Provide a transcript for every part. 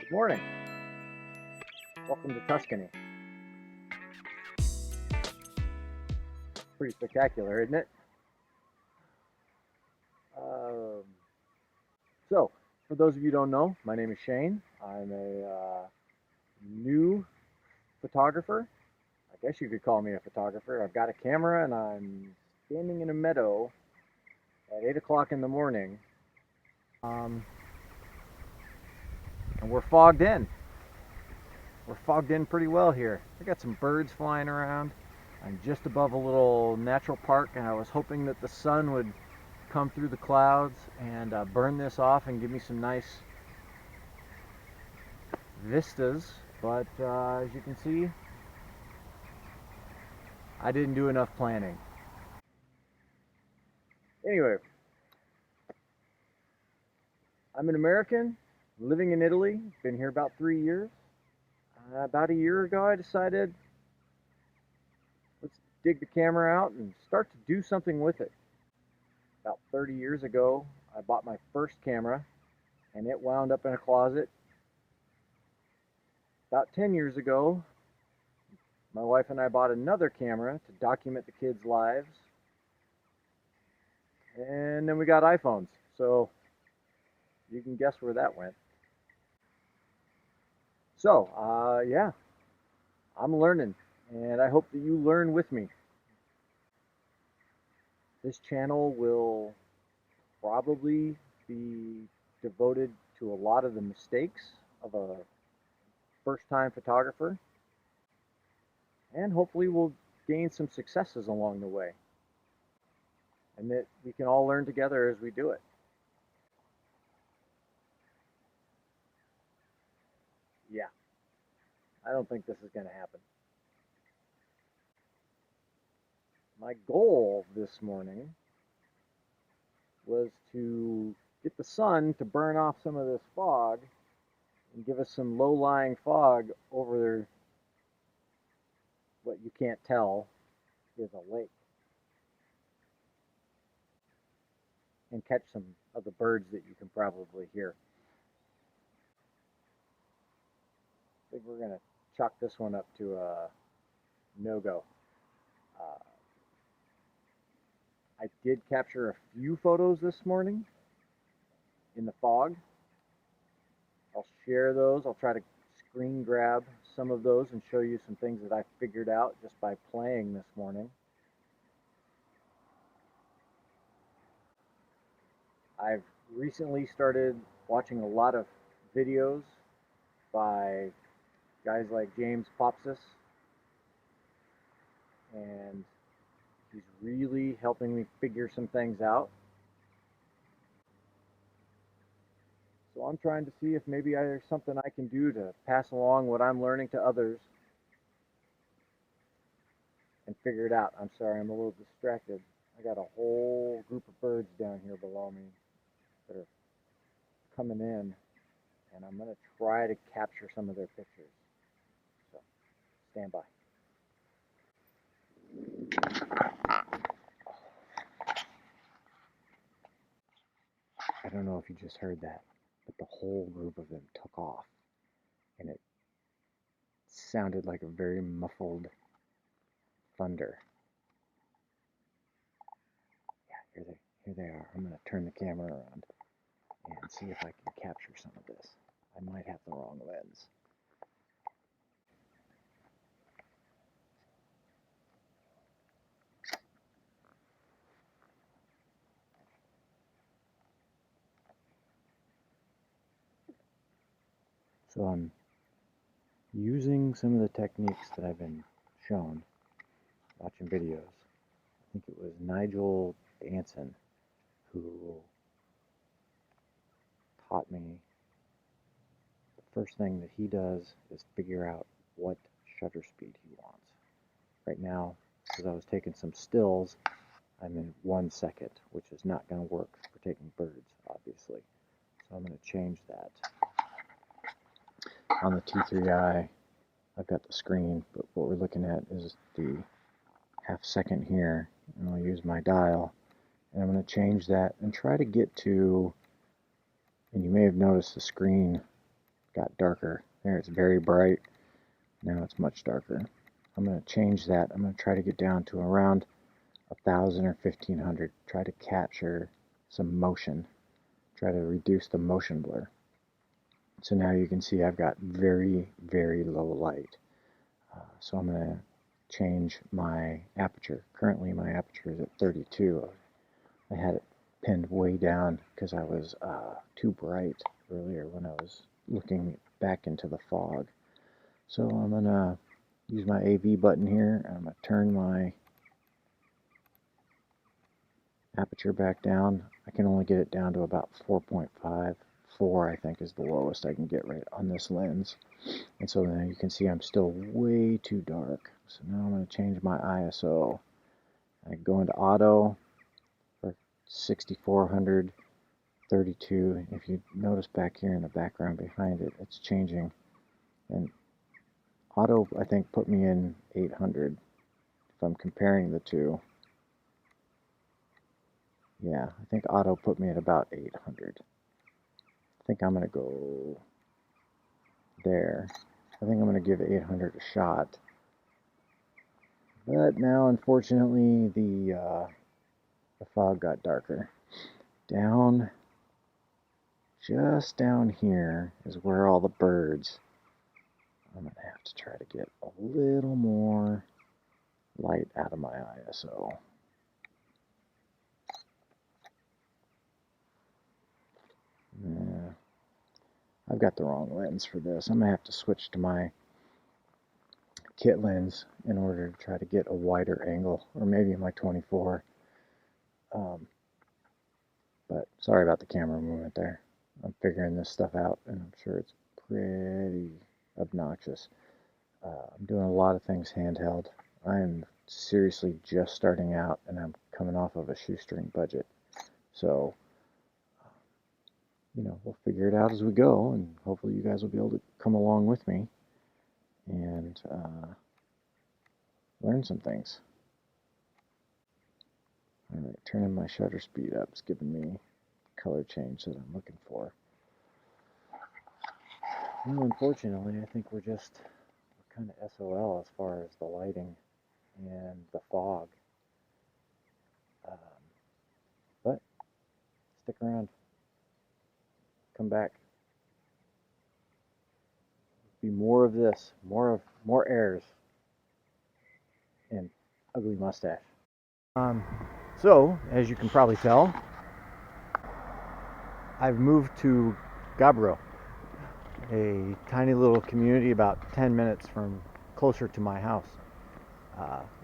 Good morning. Welcome to Tuscany. Pretty spectacular, isn't it? So, for those of you who don't know, my name is Shane. I'm a new photographer. I guess you could call me a photographer. I've got a camera and I'm standing in a meadow at 8 o'clock in the morning. And we're fogged in. We're fogged in pretty well here. I got some birds flying around. I'm just above a little natural park, and I was hoping that the sun would come through the clouds and burn this off and give me some nice vistas. But as you can see, I didn't do enough planning. Anyway, I'm an American living in Italy. Been here about 3 years. About a year ago, I decided let's dig the camera out and start to do something with it. About 30 years ago, I bought my first camera and it wound up in a closet. About 10 years ago, my wife and I bought another camera to document the kids' lives. And then we got iPhones. So you can guess where that went. So, yeah, I'm learning, and I hope that you learn with me. This channel will probably be devoted to a lot of the mistakes of a first-time photographer, and hopefully we'll gain some successes along the way, and that we can all learn together as we do it. Yeah, I don't think this is going to happen. My goal this morning was to get the sun to burn off some of this fog and give us some low-lying fog over what you can't tell is a lake, and catch some of the birds that you can probably hear. I think we're going to chalk this one up to a no-go. I did capture a few photos this morning in the fog. I'll share those. I'll try to screen grab some of those and show you some things that I figured out just by playing this morning. I've recently started watching a lot of videos by guys like James Popsis, and he's really helping me figure some things out. So I'm trying to see if maybe there's something I can do to pass along what I'm learning to others and figure it out. I'm sorry, I'm a little distracted. I got a whole group of birds down here below me that are coming in, and I'm going to try to capture some of their pictures. So stand by. I don't know if you just heard that, but the whole group of them took off, and it sounded like a very muffled thunder. Yeah, here they are. I'm going to turn the camera around and see if I can capture some of this. I might have the wrong lens. So I'm using some of the techniques that I've been shown watching videos. I think it was Nigel Danson who taught me the first thing that he does is figure out what shutter speed he wants. Right now, because I was taking some stills, I'm in 1 second, which is not going to work for taking birds, obviously. So I'm going to change that. On the T3i, I've got the screen, but what we're looking at is the half second here, and I'll use my dial, and I'm going to change that and try to get to, and you may have noticed the screen got darker. There, it's very bright. Now it's much darker. I'm going to change that. I'm going to try to get down to around 1,000 or 1,500. Try to capture some motion. Try to reduce the motion blur. So now you can see I've got very, very low light. So I'm going to change my aperture. Currently my aperture is at 32. I had it pinned way down because I was too bright earlier when I was looking back into the fog. So I'm going to use my AV button here, and I'm going to turn my aperture back down. I can only get it down to about 4.5. 4 I think is the lowest I can get right on this lens. And so now you can see I'm still way too dark. So now I'm going to change my ISO. I go into auto for 6400, 32. If you notice back here in the background behind it, it's changing. And auto, I think, put me in 800 if I'm comparing the two. Yeah, I think auto put me at about 800. I think I'm going to go there. I think I'm going to give 800 a shot. But now, unfortunately, the fog got darker. Just down here is where all the birds. I'm going to have to try to get a little more light out of my ISO. Yeah, I've got the wrong lens for this. I'm going to have to switch to my kit lens in order to try to get a wider angle, or maybe my 24. But sorry about the camera movement there. I'm figuring this stuff out, and I'm sure it's pretty obnoxious. I'm doing a lot of things handheld. I'm seriously just starting out, and I'm coming off of a shoestring budget. So, we'll figure it out as we go, and hopefully you guys will be able to come along with me and learn some things. Alright, turning my shutter speed up is giving me color change that I'm looking for. Well, unfortunately, I think we're kind of SOL as far as the lighting and the fog. But stick around. Come back. Be more of this, more airs, and ugly mustache. So, as you can probably tell, I've moved to Gabbro, a tiny little community about 10 minutes from closer to my house.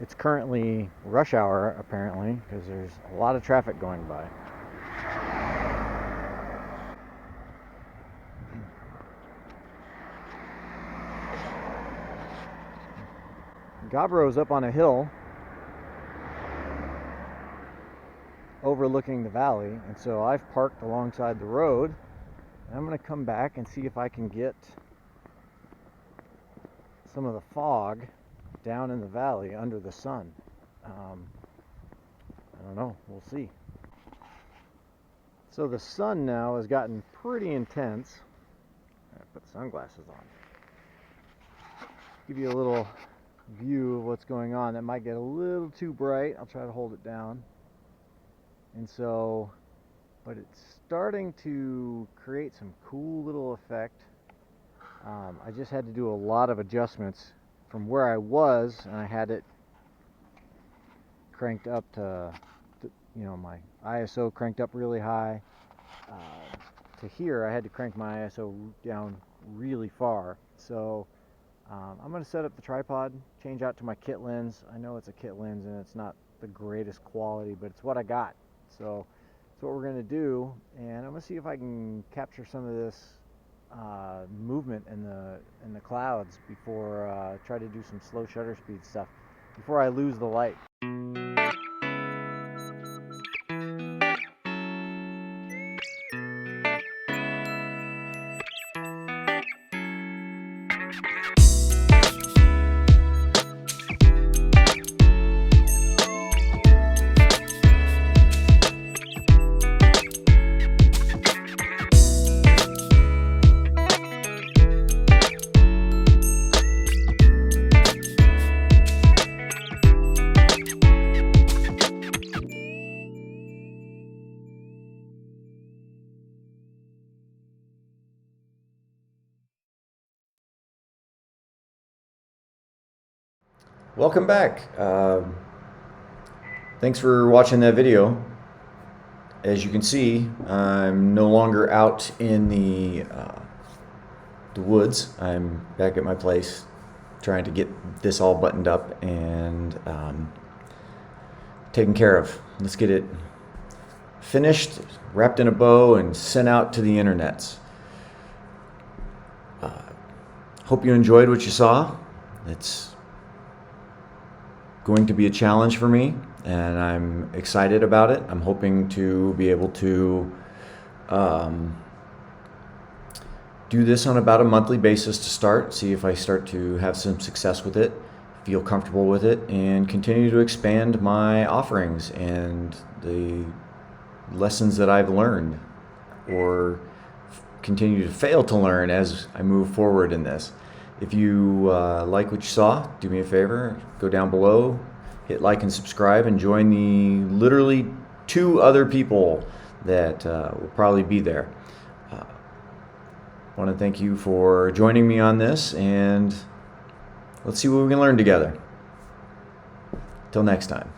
It's currently rush hour, apparently, because there's a lot of traffic going by. Gabbro's up on a hill overlooking the valley, and so I've parked alongside the road, and I'm going to come back and see if I can get some of the fog down in the valley under the sun. I don't know, we'll see. So the sun now has gotten pretty intense. I put sunglasses on. Give you a little view of what's going on. That might get a little too bright. I'll try to hold it down. And so, but it's starting to create some cool little effect. I just had to do a lot of adjustments from where I was, and I had it cranked up to my ISO cranked up really high. To here, I had to crank my ISO down really far. So I'm going to set up the tripod, change out to my kit lens. I know it's a kit lens and it's not the greatest quality, but it's what I got. So that's what we're going to do, and I'm going to see if I can capture some of this movement in the clouds before try to do some slow shutter speed stuff before I lose the light. Welcome back. Thanks for watching that video. As you can see, I'm no longer out in the woods. I'm back at my place trying to get this all buttoned up and taken care of. Let's get it finished, wrapped in a bow, and sent out to the internets. Hope you enjoyed what you saw. It's going to be a challenge for me, and I'm excited about it. I'm hoping to be able to do this on about a monthly basis to start, see if I start to have some success with it, feel comfortable with it, and continue to expand my offerings and the lessons that I've learned or continue to fail to learn as I move forward in this. If you like what you saw, do me a favor, go down below, hit like and subscribe, and join the literally 2 other people that will probably be there. I want to thank you for joining me on this, and let's see what we can learn together. Till next time.